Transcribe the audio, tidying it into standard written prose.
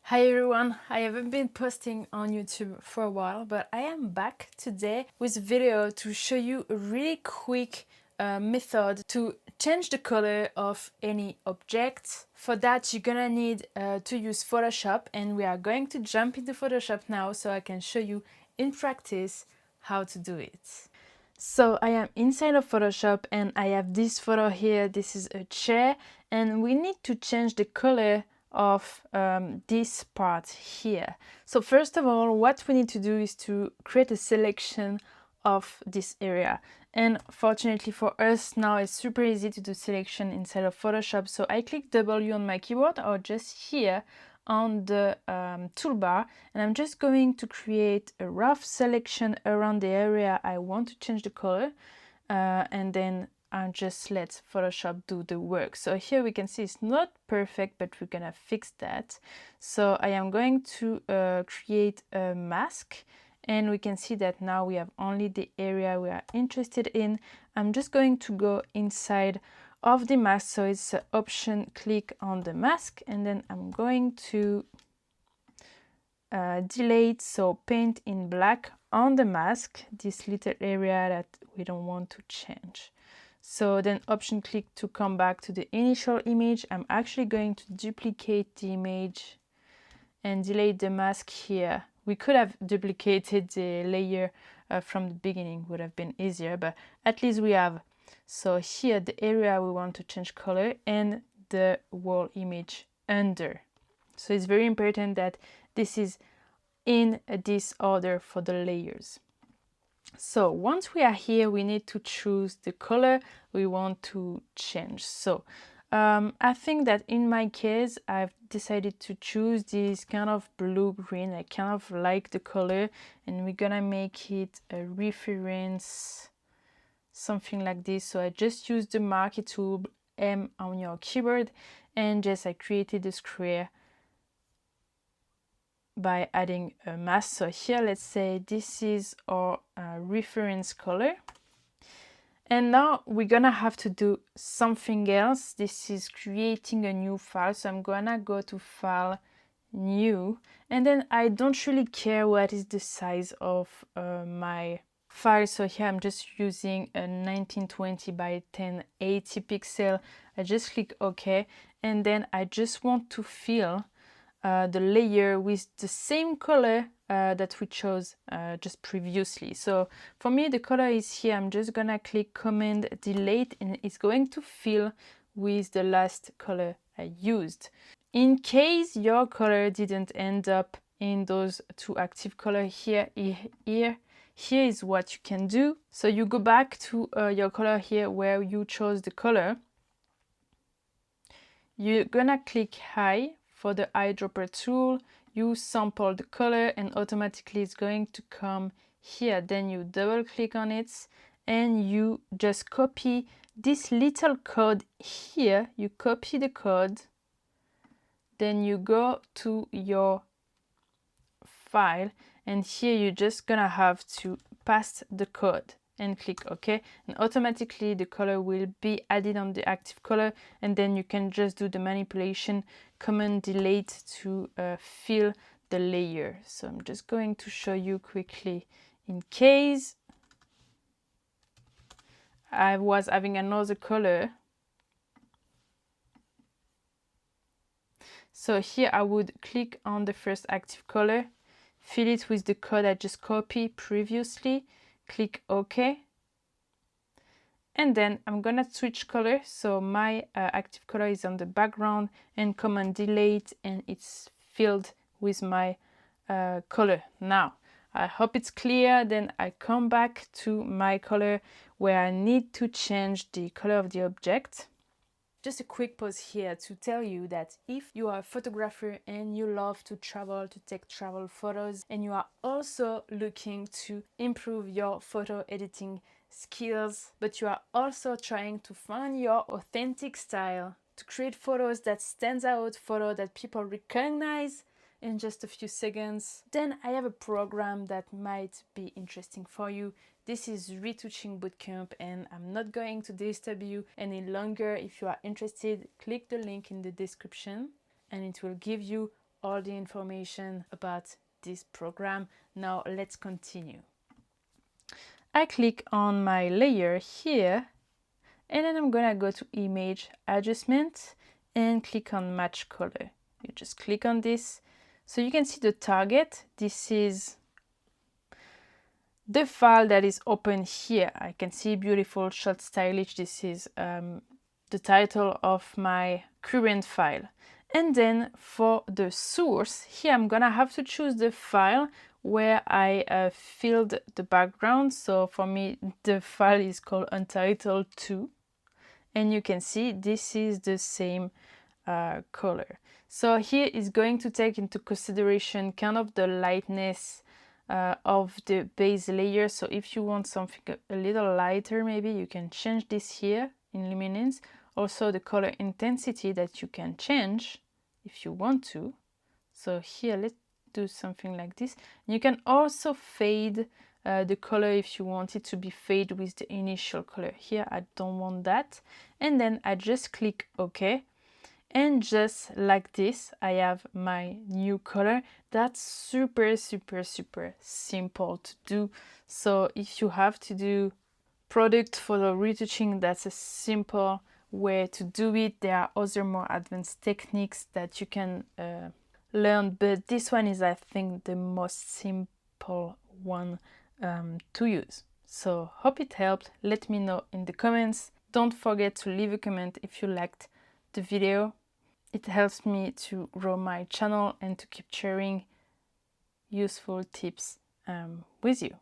Hi everyone, I haven't been posting on YouTube for a while, but I am back today with a video to show you a really quick method to change the color of any object. For that you're gonna need to use Photoshop, and we are going to jump into Photoshop now so I can show you in practice how to do it. So I am inside of Photoshop and I have this photo here. This is a chair and we need to change the color of this part here. So first of all, what we need to do is to create a selection of this area. And fortunately for us now, it's super easy to do selection inside of Photoshop. So I click W on my keyboard or just here on the toolbar, and I'm just going to create a rough selection around the area I want to change the color, and then I'll just let Photoshop do the work. So here we can see it's not perfect, but we're gonna fix that. So I am going to create a mask, and we can see that now we have only the area we are interested in. I'm just going to go inside of the mask, so it's option click on the mask, and then I'm going to delete, so paint in black on the mask, this little area that we don't want to change. So then option click to come back to the initial image. I'm actually going to duplicate the image and delete the mask here. We could have duplicated the layer from the beginning, would have been easier, but at least we have. So here the area we want to change color and the whole image under. So it's very important that this is in this order for the layers. So once we are here, we need to choose the color we want to change. So I think that in my case, I've decided to choose this kind of blue-green. I kind of like the color, and we're gonna make it a reference, something like this. So I just used the marquee tool, M on your keyboard, and just I created a square by adding a mask. So here, let's say this is our reference color. And now we're gonna have to do something else. This is creating a new file. So I'm gonna go to File, New, and then I don't really care what is the size of my file. So here I'm just using a 1920 by 1080 pixel. I just click OK, and then I just want to fill the layer with the same color that we chose just previously. So for me, the color is here. I'm just gonna click Command Delete, and it's going to fill with the last color I used. In case your color didn't end up in those two active colors here is what you can do. So you go back to your color here where you chose the color. You're gonna click High for the eyedropper tool. You sample the color and automatically it's going to come here. Then you double click on it and you just copy this little code here. You copy the code, then you go to your file, and here you're just gonna have to paste the code and click OK, and automatically the color will be added on the active color, and then you can just do the manipulation, Command Delete to fill the layer. So I'm just going to show you quickly in case I was having another color. So here I would click on the first active color, fill it with the code I just copied previously, click OK, and then I'm gonna switch color. So my active color is on the background, and Command Delete, and it's filled with my color. Now I hope it's clear. Then I come back to my color where I need to change the color of the object. Just a quick pause here to tell you that if you are a photographer and you love to travel, to take travel photos, and you are also looking to improve your photo editing skills, but you are also trying to find your authentic style, to create photos that stands out, photos that people recognize in just a few seconds, then I have a program that might be interesting for you. This is Retouching Bootcamp, and I'm not going to disturb you any longer. If you are interested, click the link in the description and it will give you all the information about this program. Now let's continue. I click on my layer here, and then I'm gonna go to image adjustment and click on match color. You just click on this. So you can see the target. This is the file that is open here. I can see beautiful, short, stylish. This is the title of my current file. And then for the source, here I'm gonna have to choose the file where I filled the background. So for me, the file is called untitled2. And you can see this is the same color. So here is going to take into consideration kind of the lightness of the base layer. So if you want something a little lighter, maybe you can change this here in luminance. Also the color intensity that you can change if you want to. So here, let's do something like this. You can also fade the color if you want it to be fade with the initial color. Here, I don't want that. And then I just click OK. And just like this, I have my new color. That's super, super, super simple to do. So if you have to do product photo retouching, that's a simple way to do it. There are other more advanced techniques that you can learn, but this one is, I think, the most simple one to use. So hope it helped. Let me know in the comments. Don't forget to leave a comment if you liked the video. It helps me to grow my channel and to keep sharing useful tips with you.